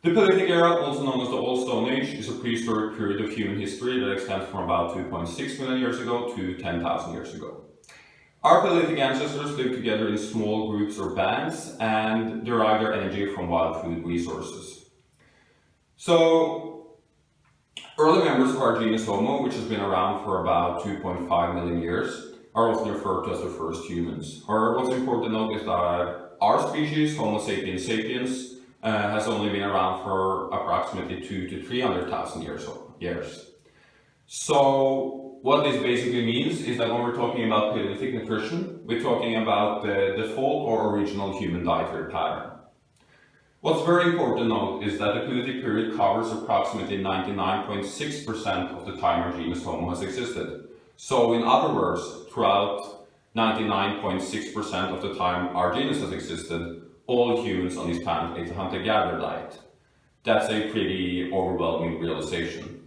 The Paleolithic era, also known as the Old Stone Age, is a prehistoric period of human history that extends from about 2.6 million years ago to 10,000 years ago. Our Paleolithic ancestors lived together in small groups or bands and derived their energy from wild food resources. So, early members of our genus Homo, which has been around for about 2.5 million years, are often referred to as the first humans. However, what's important to note is that our species, Homo sapiens sapiens, has only been around for approximately 200,000 to 300,000 years. So what this basically means is that when we're talking about Paleolithic nutrition, we're talking about the default or original human dietary pattern. What's very important to note is that the Paleolithic period covers approximately 99.6% of the time our genus Homo has existed. So in other words, throughout 99.6% of the time our genus has existed, all humans on this planet ate a hunter-gatherer diet. That's a pretty overwhelming realization.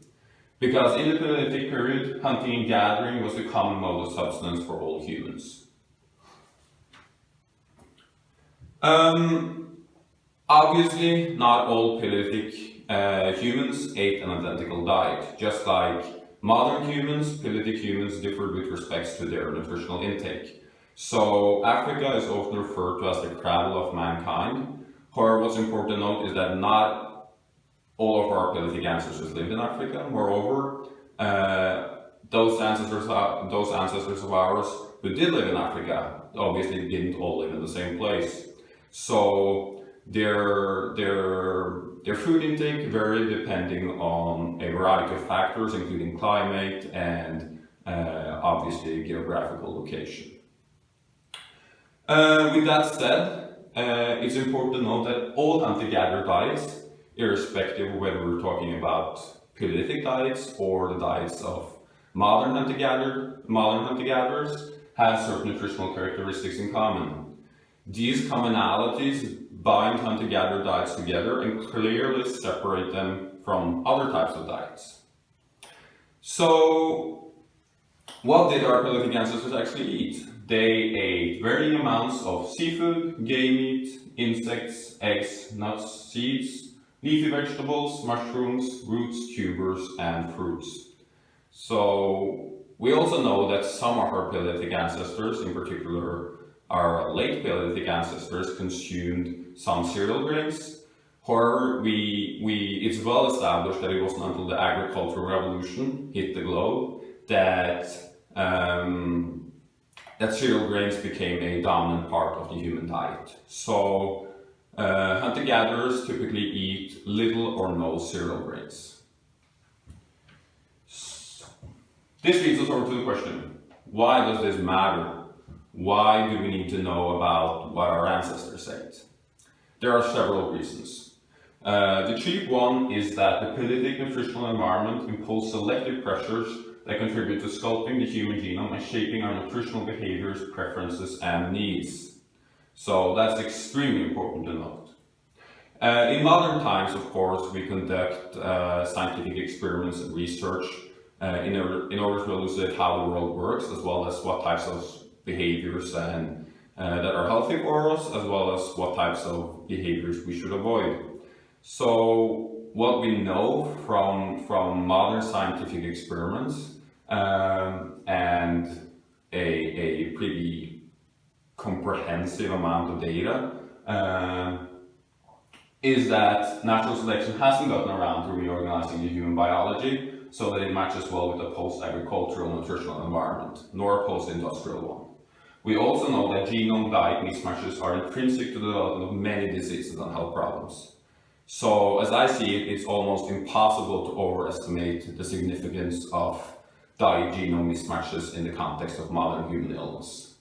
Because in the Paleolithic period, hunting and gathering was the common mode of subsistence for all humans. Obviously, not all Paleolithic humans ate an identical diet. Just like modern humans, Paleolithic humans differed with respect to their nutritional intake. So Africa is often referred to as the cradle of mankind. However, what's important to note is that not all of our Paleolithic ancestors lived in Africa. Moreover, those ancestors of ours who did live in Africa obviously didn't all live in the same place. So their food intake varied depending on a variety of factors, including climate and obviously geographical location. With that said, it's important to note that all hunter-gatherer diets, irrespective of whether we're talking about Paleolithic diets or the diets of modern hunter-gatherers, have certain nutritional characteristics in common. These commonalities bind hunter-gatherer diets together and clearly separate them from other types of diets. So, what did our Paleolithic ancestors actually eat? They ate varying amounts of seafood, game meat, insects, eggs, nuts, seeds, leafy vegetables, mushrooms, roots, tubers, and fruits. So we also know that some of our Paleolithic ancestors, in particular our late Paleolithic ancestors, consumed some cereal grains. However, it's well established that it wasn't until the agricultural revolution hit the globe that cereal grains became a dominant part of the human diet. So hunter-gatherers typically eat little or no cereal grains. This leads us over to the question, why does this matter? Why do we need to know about what our ancestors ate? There are several reasons. The chief one is that the Paleolithic nutritional environment imposed selective pressures that contribute to sculpting the human genome and shaping our nutritional behaviors, preferences, and needs. So that's extremely important to note. In modern times, of course, we conduct scientific experiments and research in order to elucidate how the world works, as well as what types of behaviors that are healthy for us, as well as what types of behaviors we should avoid. So what we know from modern scientific experiments and a pretty comprehensive amount of data is that natural selection hasn't gotten around to reorganizing the human biology so that it matches well with a post-agricultural nutritional environment, nor a post-industrial one. We also know that genome-diet mismatches are intrinsic to the development of many diseases and health problems. So, as I see it, it's almost impossible to overestimate the significance of diet genome mismatches in the context of modern human illness.